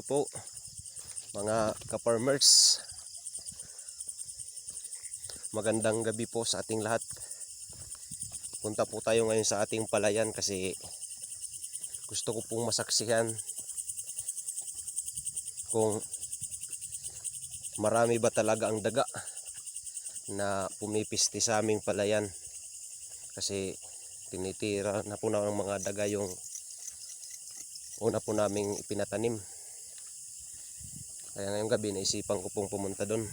po mga ka-farmers. Magandang gabi po sa ating lahat. Punta po tayo ngayon sa ating palayan kasi gusto ko pong masaksihan kung marami ba talaga ang daga na pumipisti sa aming palayan. Kasi tinitira na po ng mga daga yung una po naming ipinatanim. Kaya ngayong gabi naisipan ko pong pumunta doon.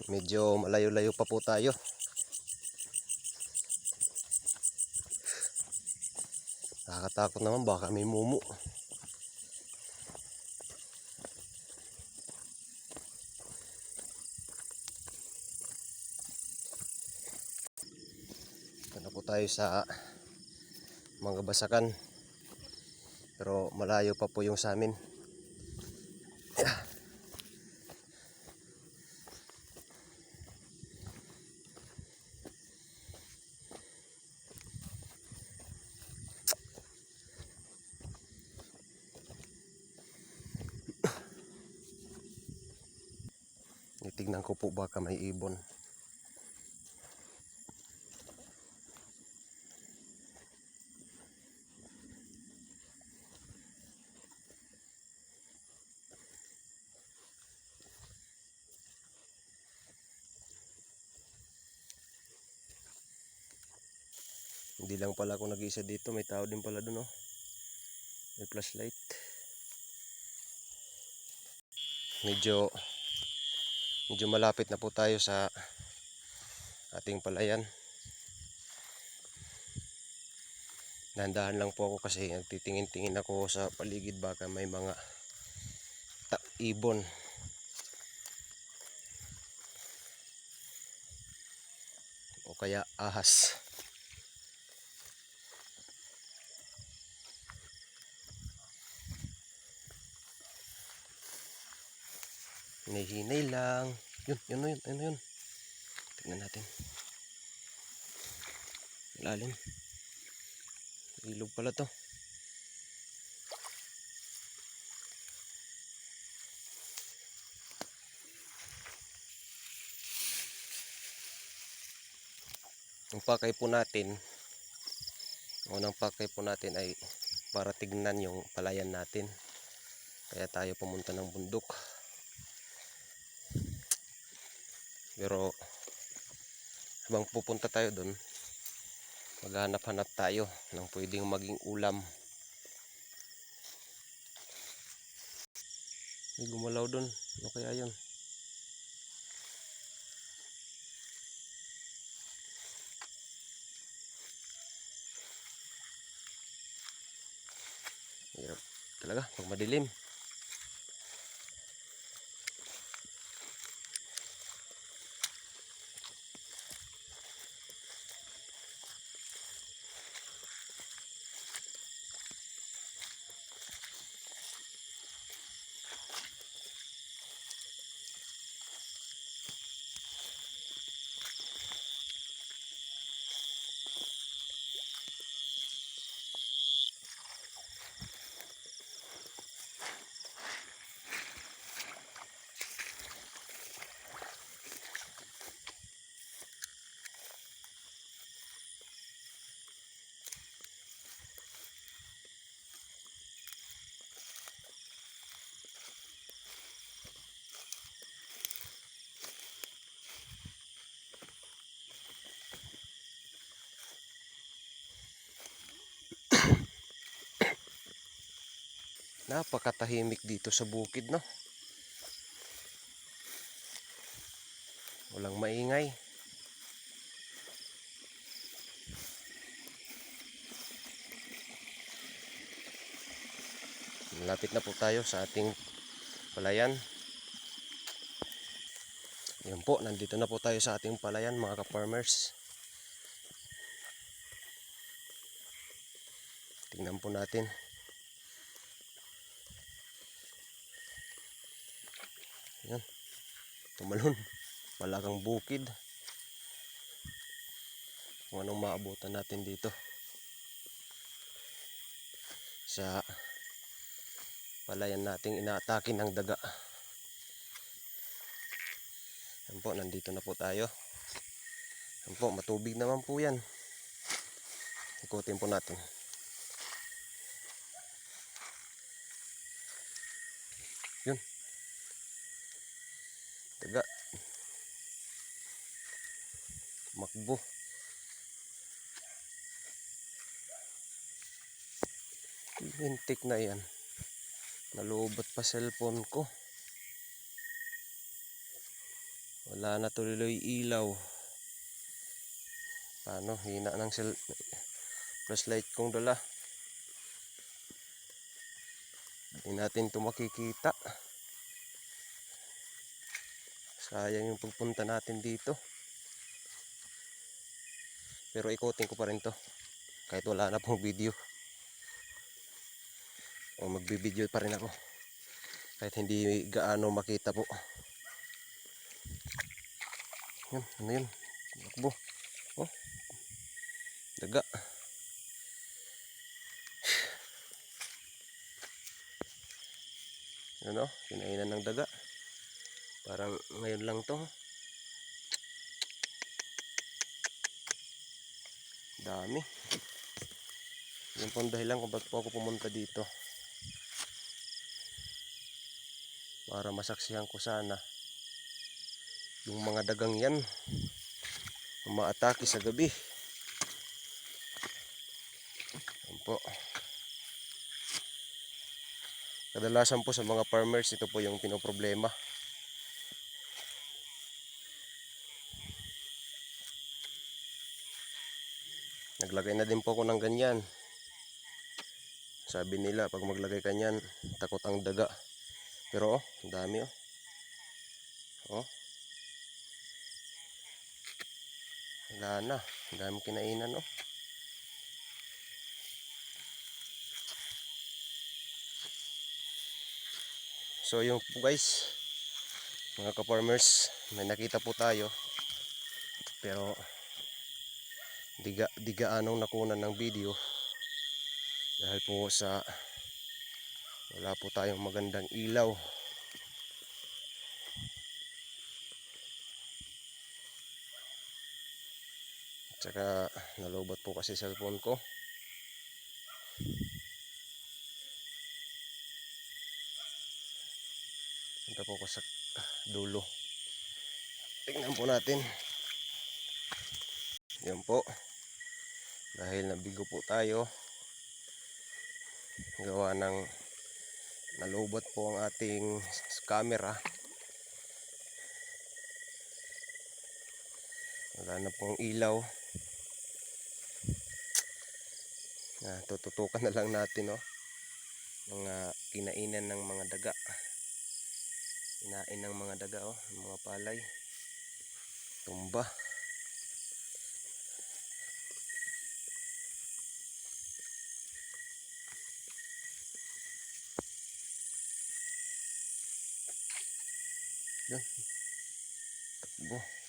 Medyo malayo-layo pa po tayo. Nakakatakot naman, baka may mumu. Ito na po tayo sa mga basakan. Pero malayo pa po yung sa amin. Tignan ko po baka may ibon. Hindi lang pala ako nag-iisa dito, may tao din pala doon, oh. May flashlight. Medyo malapit na po tayo sa ating palayan. Dahan-dahan lang po ako kasi nagtitingin-tingin ako sa paligid baka may mga ibon. O kaya ahas. Hinahinay lang. Yun. Tingnan natin. Ilalim. Ilog pala to. Ang pakay po natin, unang pakay po natin ay para tignan yung palayan natin. Kaya tayo pumunta ng bundok. Pero habang pupunta tayo doon, maghanap-hanap tayo ng pwedeng maging ulam. May gumalaw doon. Ano kaya yun? Hirap talaga pag madilim. Napakatahimik dito sa bukid, no? Walang maingay. Malapit na po tayo sa ating palayan. Yan po, nandito na po tayo sa ating palayan, mga ka-farmers. Tingnan po natin. Yan, tumalon. Malakang bukid. kung anong maabutan natin dito sa palayan nating inaatake ng daga. Yan po, nandito na po tayo. Yan po, matubig naman po yan. Ikutin po natin. Yun, daga, makbo. Lintik na yan. Nalubot pa cellphone ko. Wala na tuloy ilaw. Paano? Hina ng flashlight kong dala. Hindi natin ito makikita. Sayang yung pagpunta natin dito. Pero ikutin ko pa rin to. Kahit wala na pong video. O magbibideo pa rin ako. Kahit hindi gaano makita po. Yun, ano yun? Makbo. Oh, daga. Ano? Kinainan ng daga. Parang ngayon lang to. Dami. Yun po ang dahilan kung ba't po ako pumunta dito. Para masaksihan ko sana yung mga dagang yan umaatake sa gabi. Yan po. Kadalasan po sa mga farmers, ito po yung pinoproblema. Naglagay na din po ako ng ganyan. Sabi nila pag maglagay ka niyan, takot ang daga. Pero oh, ang dami oh. Oh. Wala na. Ang dami kinainan oh. So yung po guys, mga ka-farmers, may nakita po tayo. Pero di gaanong nakunan ng video. Dahil po sa wala po tayong magandang ilaw. Tsaka nalobot po kasi cellphone ko. Punta po ko sa dulo. Tingnan po natin. Yan po. Dahil nabigo po tayo. Gawa ng nalobot po ang ating camera. Wala na pong ilaw. Tututukan na lang natin oh. Mga kinainan ng mga daga. Kinain ng mga daga oh, mga palay. Tumba. Yan. Takbo.